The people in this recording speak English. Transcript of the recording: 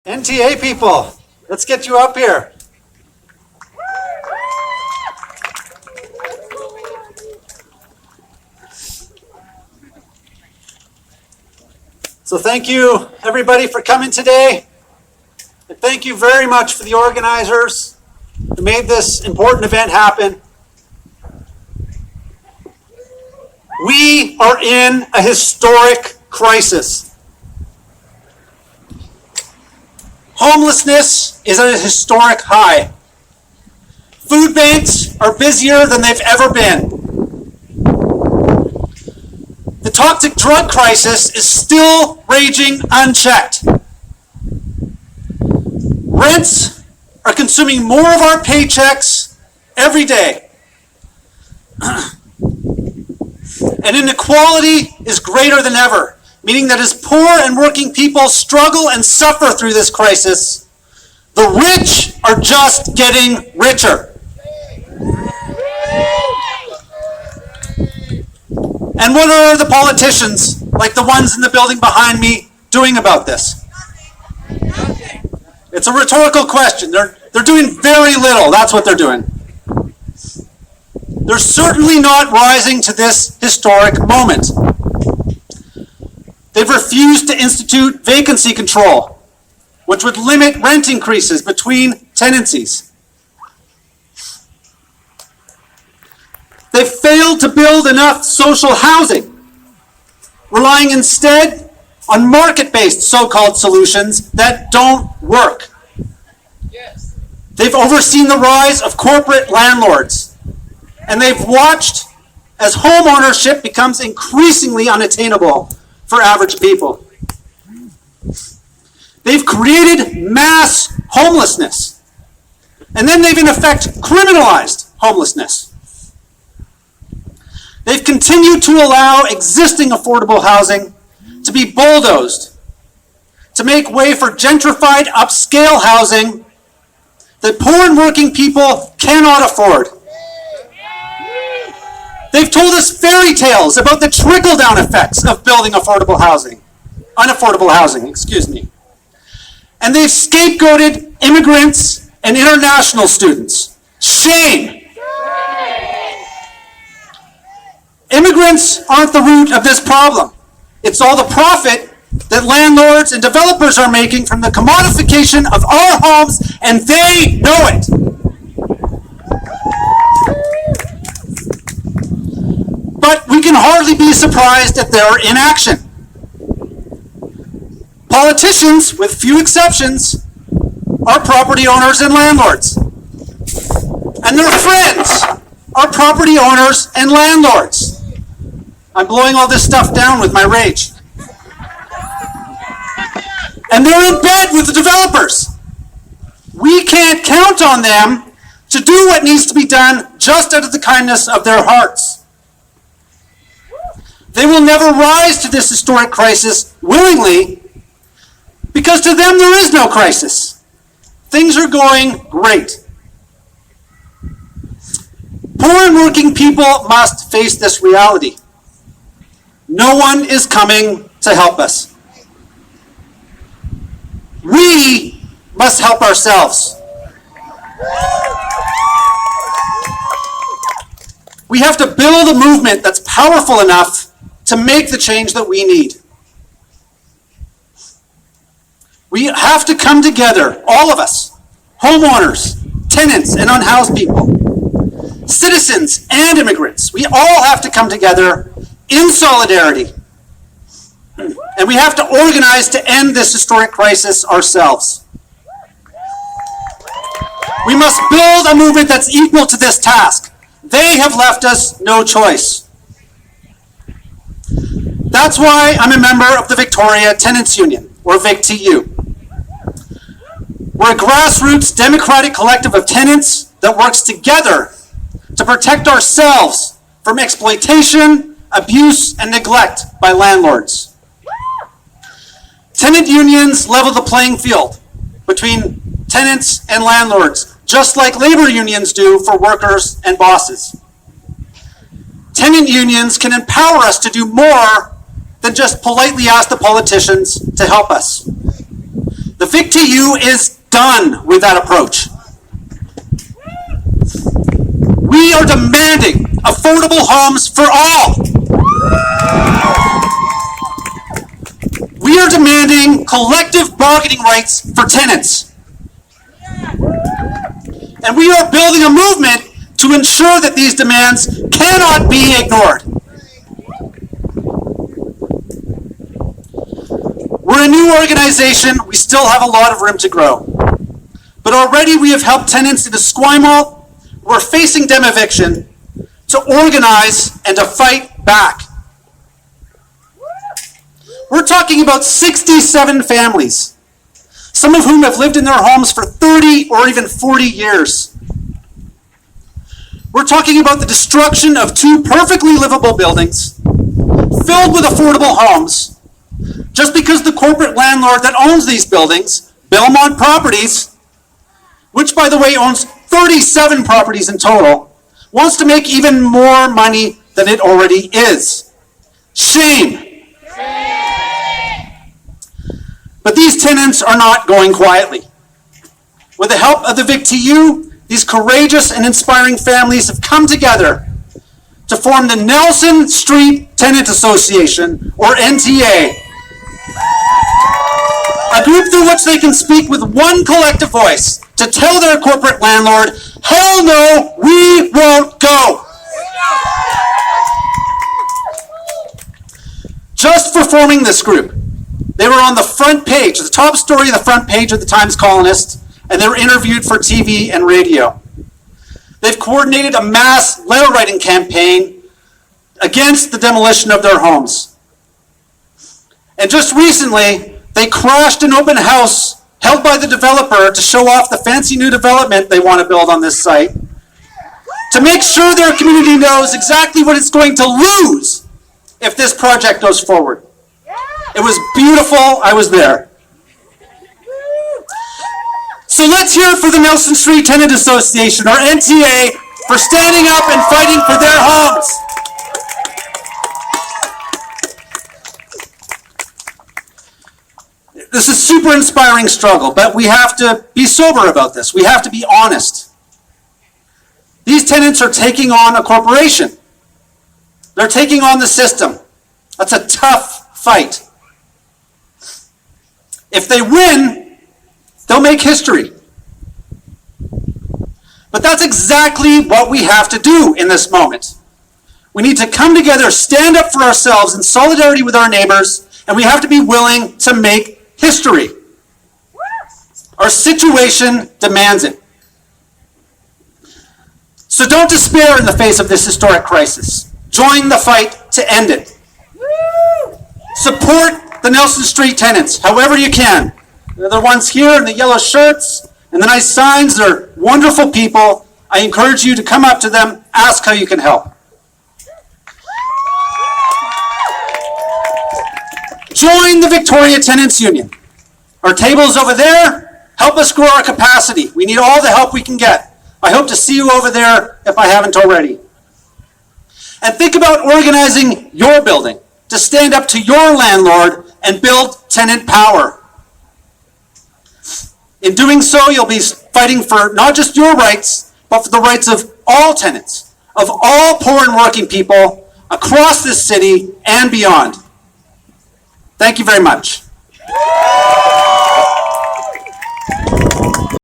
NTA people, let's get you up here. So thank you everybody for coming today. And thank you very much for the organizers who made this important event happen. We are in a historic crisis. Homelessness is at a historic high. Food banks are busier than they've ever been. The toxic drug crisis is still raging unchecked. Rents are consuming more of our paychecks every day. And inequality is greater than ever, meaning that as poor and working people struggle and suffer through this crisis, the rich are just getting richer. And what are the politicians, like the ones in the building behind me, doing about this? It's a rhetorical question. They're doing very little. That's what they're doing. They're certainly not rising to this historic moment. They've refused to institute vacancy control, which would limit rent increases between tenancies. They've failed to build enough social housing, relying instead on market-based so-called solutions that don't work. Yes. They've overseen the rise of corporate landlords, and they've watched as home ownership becomes increasingly unattainable for average people. They've created mass homelessness, and then they've in effect criminalized homelessness. They've continued to allow existing affordable housing to be bulldozed, to make way for gentrified upscale housing that poor and working people cannot afford. They've told us fairy tales about the trickle-down effects of building unaffordable housing. And they've scapegoated immigrants and international students. Shame! Immigrants aren't the root of this problem. It's all the profit that landlords and developers are making from the commodification of our homes, and they know it. But we can hardly be surprised at their inaction. Politicians, with few exceptions, are property owners and landlords. And their friends are property owners and landlords. I'm blowing all this stuff down with my rage. And they're in bed with the developers. We can't count on them to do what needs to be done just out of the kindness of their hearts. They will never rise to this historic crisis willingly, because to them there is no crisis. Things are going great. Poor and working people must face this reality. No one is coming to help us. We must help ourselves. We have to build a movement that's powerful enough to make the change that we need. We have to come together, all of us, homeowners, tenants, and unhoused people, citizens and immigrants. We all have to come together in solidarity. And we have to organize to end this historic crisis ourselves. We must build a movement that's equal to this task. They have left us no choice. That's why I'm a member of the Victoria Tenants Union, or VicTU. We're a grassroots democratic collective of tenants that works together to protect ourselves from exploitation, abuse, and neglect by landlords. Tenant unions level the playing field between tenants and landlords, just like labor unions do for workers and bosses. Tenant unions can empower us to do more than just politely ask the politicians to help us. The VicTU is done with that approach. We are demanding affordable homes for all. We are demanding collective bargaining rights for tenants. And we are building a movement to ensure that these demands cannot be ignored. We're a new organization. We still have a lot of room to grow. But already we have helped tenants in Esquimalt who are facing dem eviction to organize and to fight back. We're talking about 67 families, some of whom have lived in their homes for 30 or even 40 years. We're talking about the destruction of 2 perfectly livable buildings filled with affordable homes just because the corporate landlord that owns these buildings, Belmont Properties, which by the way owns 37 properties in total, wants to make even more money than it already is. Shame. But these tenants are not going quietly. With the help of the VicTU, these courageous and inspiring families have come together to form the Nelson Street Tenant Association, or NTA, a group through which they can speak with one collective voice to tell their corporate landlord, hell no, we won't go. Just for forming this group, they were on the front page, the top story of the front page of the Times Colonist, and they were interviewed for TV and radio. They've coordinated a mass letter writing campaign against the demolition of their homes. And just recently, they crashed an open house held by the developer to show off the fancy new development they want to build on this site, to make sure their community knows exactly what it's going to lose if this project goes forward. It was beautiful. I was there. So let's hear it for the Nelson Street Tenant Association, or NTA, for standing up and fighting for their homes. This is a super inspiring struggle, but we have to be sober about this. We have to be honest. These tenants are taking on a corporation. They're taking on the system. That's a tough fight. If they win, they'll make history. But that's exactly what we have to do in this moment. We need to come together, stand up for ourselves in solidarity with our neighbors, and we have to be willing to make history. Our situation demands it. So don't despair in the face of this historic crisis. Join the fight to end it. Support the Nelson Street tenants, however you can. They're the ones here in the yellow shirts and the nice signs. They're wonderful people. I encourage you to come up to them, ask how you can help. Join the Victoria Tenants Union. Our table is over there. Help us grow our capacity. We need all the help we can get. I hope to see you over there if I haven't already. And think about organizing your building to stand up to your landlord and build tenant power. In doing so, you'll be fighting for not just your rights, but for the rights of all tenants, of all poor and working people across this city and beyond. Thank you very much.